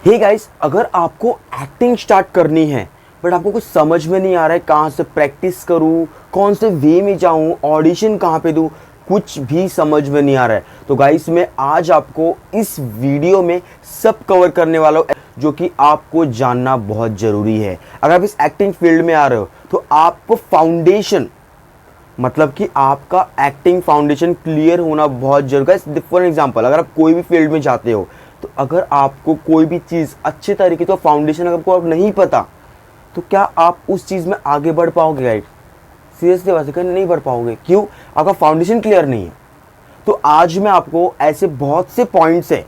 Hey guys, अगर आपको acting start करनी है बट आपको कुछ समझ में नहीं आ रहा है कहाँ से प्रैक्टिस करूँ, कौन से वे में जाऊँ, ऑडिशन कहाँ पे दूँ, कुछ भी समझ में नहीं आ रहा है, तो गाइस मैं आज आपको इस वीडियो में सब कवर करने वाला हूँ जो कि आपको जानना बहुत ज़रूरी है। अगर आप इस एक्टिंग फील्ड में आ रहे हो तो आपको फाउंडेशन, मतलब कि आपका एक्टिंग फाउंडेशन क्लियर होना बहुत जरूरी है। फॉर एग्जांपल, अगर आप कोई भी फील्ड में जाते हो तो अगर आपको कोई भी चीज़ अच्छे तरीके से फाउंडेशन अगर आपको नहीं पता तो क्या आप उस चीज़ में आगे बढ़ पाओगे गाइड? सीरियसली बात है, नहीं बढ़ पाओगे। क्यों? आपका फाउंडेशन क्लियर नहीं है। तो आज मैं आपको ऐसे बहुत से पॉइंट्स है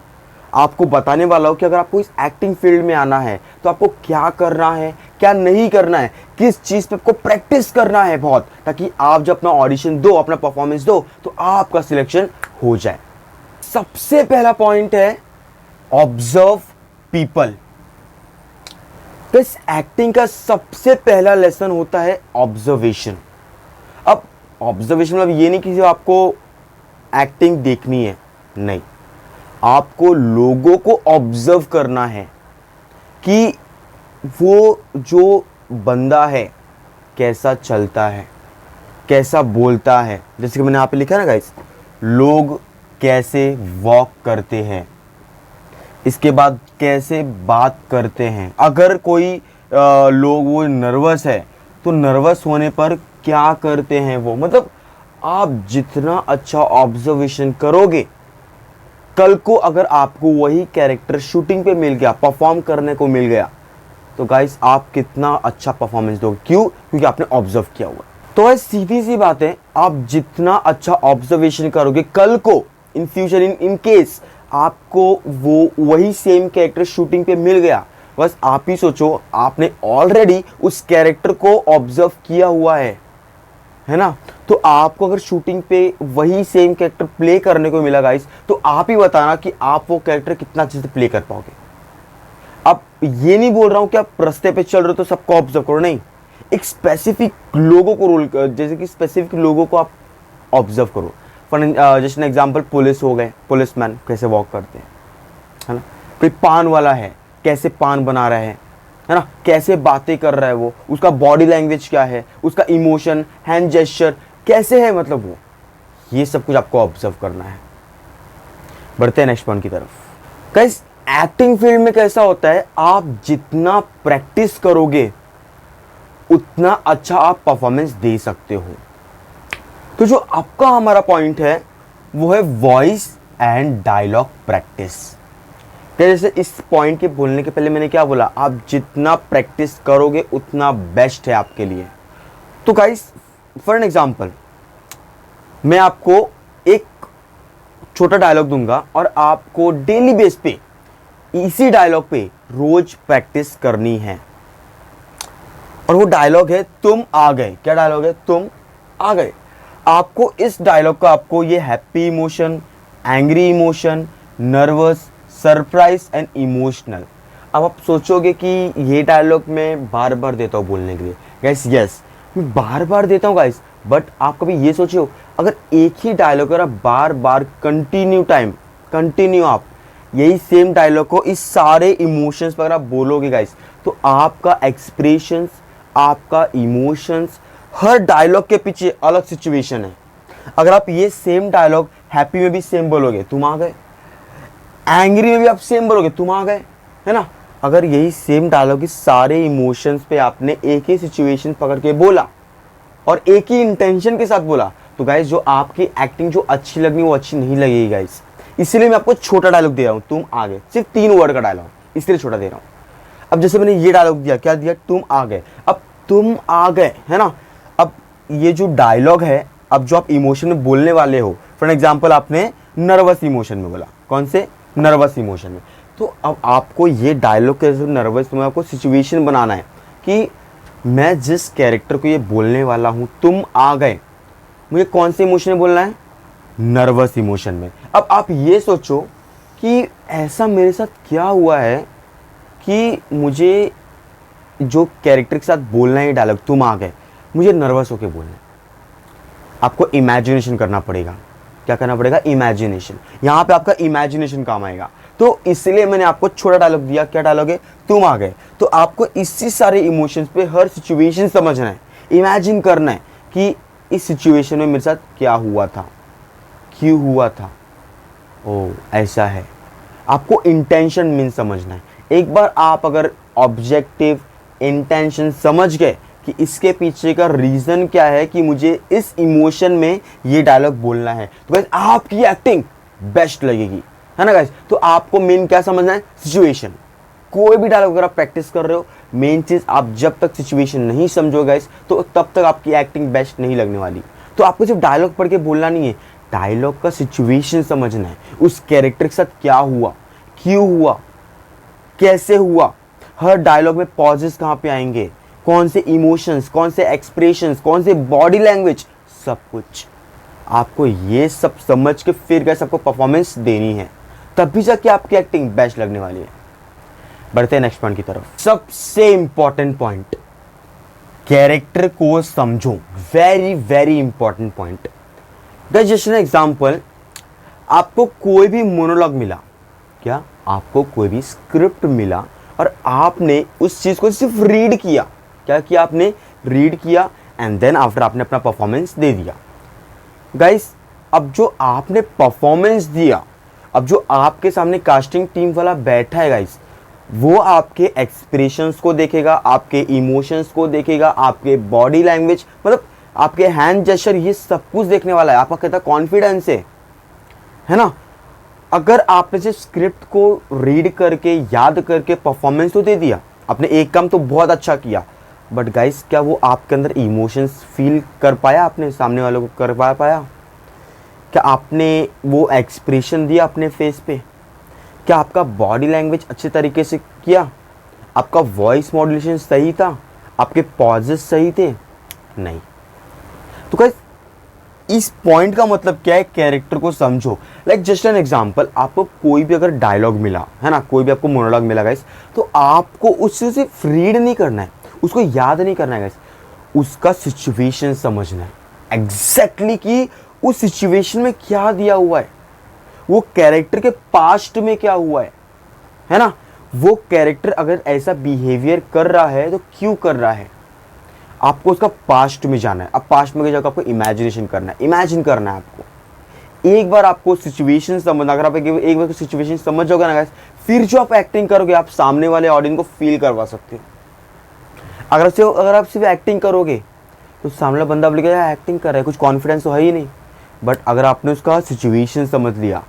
आपको बताने वाला हूँ कि अगर आपको इस एक्टिंग फील्ड में आना है तो आपको क्या करना है, क्या नहीं करना है, किस चीज़ पे आपको प्रैक्टिस करना है बहुत, ताकि आप जब अपना ऑडिशन दो, अपना परफॉर्मेंस दो तो आपका सिलेक्शन हो जाए। सबसे पहला पॉइंट है ऑब्जर्व पीपल। तो इस एक्टिंग का सबसे पहला लेसन होता है ऑब्जर्वेशन। अब ऑब्जर्वेशन मतलब ये नहीं कि सिर्फ आपको एक्टिंग देखनी है, नहीं, आपको लोगों को ऑब्जर्व करना है कि वो जो बंदा है कैसा चलता है, कैसा बोलता है। जैसे कि मैंने यहाँ पे लिखा ना गाइस, लोग कैसे वॉक करते हैं, इसके बाद कैसे बात करते हैं। अगर कोई लोग वो नर्वस है तो नर्वस होने पर क्या करते हैं वो, मतलब आप जितना अच्छा ऑब्जर्वेशन करोगे, कल को अगर आपको वही कैरेक्टर शूटिंग पे मिल गया, परफॉर्म करने को मिल गया, तो गाइस आप कितना अच्छा परफॉर्मेंस दोगे। क्यों? क्योंकि आपने ऑब्जर्व किया हुआ। तो है सीधी सी बात है, आप जितना अच्छा ऑब्जर्वेशन करोगे, कल को इन फ्यूचर इन केस आपको वो वही सेम कैरेक्टर शूटिंग पे मिल गया, बस आप ही सोचो, आपने ऑलरेडी उस कैरेक्टर को ऑब्जर्व किया हुआ है ना। तो आपको अगर शूटिंग पे वही सेम कैरेक्टर प्ले करने को मिला गाइस, तो आप ही बताना कि आप वो कैरेक्टर कितना अच्छे से प्ले कर पाओगे। अब ये नहीं बोल रहा हूं कि आप रास्ते पे चल रहे हो तो सबको ऑब्जर्व करो, नहीं, एक स्पेसिफिक लोगों को रोल, जैसे कि स्पेसिफिक लोगों को आप ऑब्जर्व करो। फॉर जैसे एग्जांपल, पुलिस हो गए, पुलिसमैन कैसे वॉक करते हैं, है ना। कोई पान वाला है, कैसे पान बना रहा है ना, कैसे बातें कर रहा है वो, उसका बॉडी लैंग्वेज क्या है, उसका इमोशन, हैंड जेस्चर कैसे है, मतलब वो, ये सब कुछ आपको ऑब्जर्व करना है। बढ़ते हैं नेक्स्ट पॉइंट की तरफ। गाइस, एक्टिंग फील्ड में कैसा होता है, आप जितना प्रैक्टिस करोगे उतना अच्छा आप परफॉर्मेंस दे सकते हो। तो जो आपका हमारा पॉइंट है वो है वॉइस एंड डायलॉग प्रैक्टिस। जैसे इस पॉइंट के बोलने के पहले मैंने क्या बोला, आप जितना प्रैक्टिस करोगे उतना बेस्ट है आपके लिए। तो गाइस, फॉर एन एग्जांपल, मैं आपको एक छोटा डायलॉग दूंगा और आपको डेली बेस पे इसी डायलॉग पे रोज प्रैक्टिस करनी है। और वो डायलॉग है तुम आ गए। क्या डायलॉग है? तुम आ गए। आपको इस डायलॉग का, आपको ये happy emotion, angry emotion, nervous, surprise and emotional. अब आप सोचोगे कि ये डायलॉग मैं बार बार देता हूँ बोलने के लिए। गाइस यस, मैं बार बार देता हूँ गाइस, बट आप कभी ये सोचो, अगर एक ही डायलॉग अगर आप बार बार कंटिन्यू आप यही सेम डायलॉग को इस सारे इमोशंस पर आप बोलोगे गाइस, तो आपका एक्सप्रेशंस, आपका इमोशंस, हर डायलॉग के पीछे अलग सिचुएशन है। अगर आप ये सेम डायलॉग हैप्पी में भी सेम बोलोगे, तुम आ गए, एंग्री में भी आप सेम बोलोगे, तुम आ गए, है ना। अगर यही सेम डायलॉग इस सारे इमोशंस पे आपने एक ही सिचुएशन पकड़ के बोला और एक ही इंटेंशन के साथ बोला, तो गाइस जो आपकी एक्टिंग जो अच्छी लगनी वो अच्छी नहीं लगेगी गाइस। इसलिए मैं आपको छोटा डायलॉग दे रहा हूँ, तुम आ गए, सिर्फ 3 वर्ड का डायलॉग, इसलिए छोटा दे रहा हूँ। अब जैसे मैंने ये डायलॉग दिया, क्या दिया? तुम आ गए। अब तुम आ गए, है ना। अब ये जो डायलॉग है, अब जो आप इमोशन में बोलने वाले हो, फॉर एग्जाम्पल आपने नर्वस इमोशन में बोला, कौन से? नर्वस इमोशन में। तो अब आपको ये डायलॉग के नर्वस में आपको सिचुएशन बनाना है कि मैं जिस कैरेक्टर को ये बोलने वाला हूँ, तुम आ गए, मुझे कौन से इमोशन में बोलना है? नर्वस इमोशन में। अब आप ये सोचो कि ऐसा मेरे साथ क्या हुआ है कि मुझे जो कैरेक्टर के साथ बोलना है ये डायलॉग, तुम आ गए, मुझे नर्वस होके बोलना है। आपको इमेजिनेशन करना पड़ेगा। क्या करना पड़ेगा? इमेजिनेशन। यहाँ पे आपका इमेजिनेशन काम आएगा। तो तो इसलिए मैंने आपको छोटा डायलॉग दिया। क्या डायलॉग है? तुम आ गए। तो आपको इसी सारे इमोशंस पे हर सिचुएशन समझना है, इमेजिन करना है कि इस सिचुएशन में मेरे साथ क्या हुआ था, क्यों हुआ था, ओ ऐसा है। आपको इंटेंशन मीन समझना है। एक बार आप अगर ऑब्जेक्टिव इंटेंशन समझ गए कि इसके पीछे का रीजन क्या है कि मुझे इस इमोशन में ये डायलॉग बोलना है, तो गाइस आपकी एक्टिंग बेस्ट लगेगी, है ना गाइस। तो आपको मेन क्या समझना है? सिचुएशन। कोई भी डायलॉग अगर आप प्रैक्टिस कर रहे हो, मेन चीज आप जब तक सिचुएशन नहीं समझोगे गाइस, तो तब तक आपकी एक्टिंग बेस्ट नहीं लगने वाली। तो आपको सिर्फ डायलॉग पढ़ के बोलना नहीं है, डायलॉग का सिचुएशन समझना है, उस कैरेक्टर के साथ क्या हुआ, क्यों हुआ, कैसे हुआ, हर डायलॉग में पॉजेस कहाँ पे आएंगे, कौन से इमोशंस, कौन से एक्सप्रेशंस, कौन से बॉडी लैंग्वेज, सब कुछ आपको ये सब समझ के फिर गए सबको परफॉर्मेंस देनी है, तभी जाके आपकी एक्टिंग बेस्ट लगने वाली है। बढ़ते हैं नेक्स्ट पॉइंट की तरफ। सबसे इंपॉर्टेंट पॉइंट, कैरेक्टर को समझो। Very very important point. Just an example, आपको कोई भी मोनोलॉग मिला, क्या आपको कोई भी स्क्रिप्ट मिला और आपने उस चीज को सिर्फ रीड किया। क्या किया? आपने रीड किया एंड देन आफ्टर आपने अपना परफॉर्मेंस दे दिया। गाइस अब जो आपने परफॉर्मेंस दिया, अब जो आपके सामने कास्टिंग टीम वाला बैठा है गाइस, वो आपके एक्सप्रेशंस को देखेगा, आपके इमोशंस को देखेगा, आपके बॉडी लैंग्वेज, मतलब आपके हैंड जेस्चर, ये सब कुछ देखने वाला है। आपका कहता कॉन्फिडेंस है ना। अगर आपने सिर्फ स्क्रिप्ट को रीड करके याद करके परफॉर्मेंस तो दे दिया, आपने एक काम तो बहुत अच्छा किया, बट गाइस क्या वो आपके अंदर इमोशंस फील कर पाया? आपने सामने वालों को कर पाया? क्या आपने वो एक्सप्रेशन दिया अपने फेस पे? क्या आपका बॉडी लैंग्वेज अच्छे तरीके से किया? आपका वॉइस मॉड्यूलेशन सही था? आपके पॉजेस सही थे? नहीं। तो गाइस इस पॉइंट का मतलब क्या है? कैरेक्टर को समझो। लाइक जस्ट एन एग्जांपल, आपको कोई भी अगर डायलॉग मिला है ना, कोई भी आपको मोनोलॉग मिला गाइस, तो आपको उससे सिर्फ रीड नहीं करना है, उसको याद नहीं करना है गाइस, उसका सिचुएशन समझना है एग्जैक्टली कि उस सिचुएशन में क्या दिया हुआ है, वो कैरेक्टर के पास्ट में क्या हुआ है ना। वो कैरेक्टर अगर ऐसा बिहेवियर कर रहा है तो क्यों कर रहा है, आपको उसका पास्ट में जाना है। अब पास्ट में जाकर आपको इमेजिनेशन करना है, इमेजिन करना है आपको। एक बार आपको सिचुएशन समझना, अगर आप एक बार सिचुएशन समझ जाओगे ना गाइस, फिर जो आप एक्टिंग करोगे आप सामने वाले ऑडियंस को फील करवा सकते हो। अगर आप सिर्फ एक्टिंग करोगे तो सामने वाला बंदा बोलेगा यार एक्टिंग कर रहा है, कुछ कॉन्फिडेंस तो है ही नहीं। बट अगर आपने उसका सिचुएशन समझ लिया,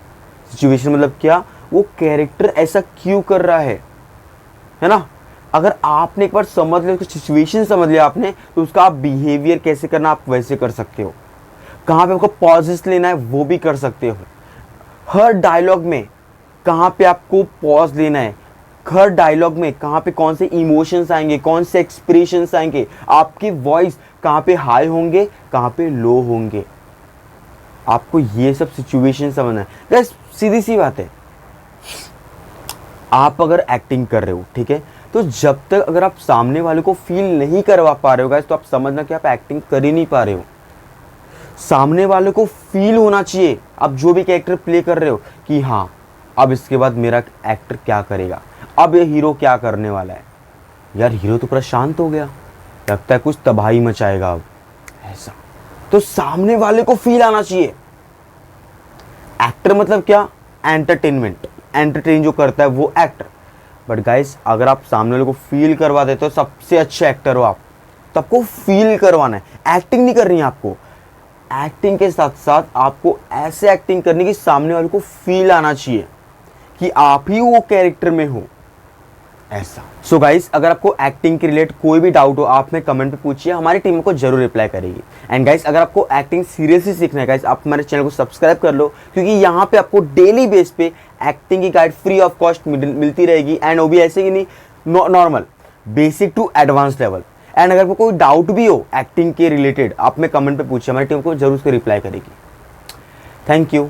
सिचुएशन मतलब क्या, वो कैरेक्टर ऐसा क्यों कर रहा है ना। अगर आपने एक बार समझ लिया, उसका सिचुएशन समझ लिया आपने, तो उसका आप बिहेवियर कैसे करना आप वैसे कर सकते हो। कहाँ पे आपको पॉजेस लेना है वो भी कर सकते हो। हर डायलॉग में कहाँ पे आपको पॉज लेना है, हर डायलॉग में कहाँ पे कौन से इमोशंस आएंगे, कौन से एक्सप्रेशंस आएंगे, आपकी वॉइस कहाँ पे हाई होंगे, कहाँ पे लो होंगे, आपको ये सब सिचुएशन समझना है। गाइस सीधी सी बात है, आप अगर एक्टिंग कर रहे हो ठीक है, तो जब तक अगर आप सामने वाले को फील नहीं करवा पा रहे हो गाइस, तो आप समझना कि आप एक्टिंग कर ही नहीं पा रहे हो। सामने वाले को फील होना चाहिए आप जो भी कैरेक्टर प्ले कर रहे हो कि हाँ अब इसके बाद मेरा एक्टर क्या करेगा, अब ये हीरो क्या करने वाला है। यार हीरो तो पूरा शांत हो गया, लगता है कुछ तबाही मचाएगा अब, ऐसा। तो सामने वाले को फील आना चाहिए। एक्टर मतलब क्या? एंटरटेनमेंट, एंटरटेन जो करता है वो एक्टर। बट गाइस अगर आप सामने वाले को फील करवा देते हो, सबसे अच्छे एक्टर हो आप, तो आपको फील करवाना है, एक्टिंग नहीं करनी है आपको। एक्टिंग के साथ साथ आपको ऐसे एक्टिंग करनी कि सामने वाले को फील आना चाहिए कि आप ही वो कैरेक्टर में हो, ऐसा। सो गाइस अगर आपको एक्टिंग के रिलेट कोई भी डाउट हो आप में कमेंट पे पूछिए, हमारी टीम को जरूर रिप्लाई करेगी। एंड गाइस अगर आपको एक्टिंग सीरियसली सीखना है गाइस, आप हमारे चैनल को सब्सक्राइब कर लो, क्योंकि यहाँ पे आपको डेली बेस पे एक्टिंग की गाइड फ्री ऑफ कॉस्ट मिलती रहेगी। एंड वो भी ऐसे ही नहीं, normal, basic to advance level. And अगर आपको कोई डाउट भी हो एक्टिंग के रिलेटेड, आप में कमेंट पे पूछिए, हमारी टीम को जरूर उसको रिप्लाई करेगी। Thank you.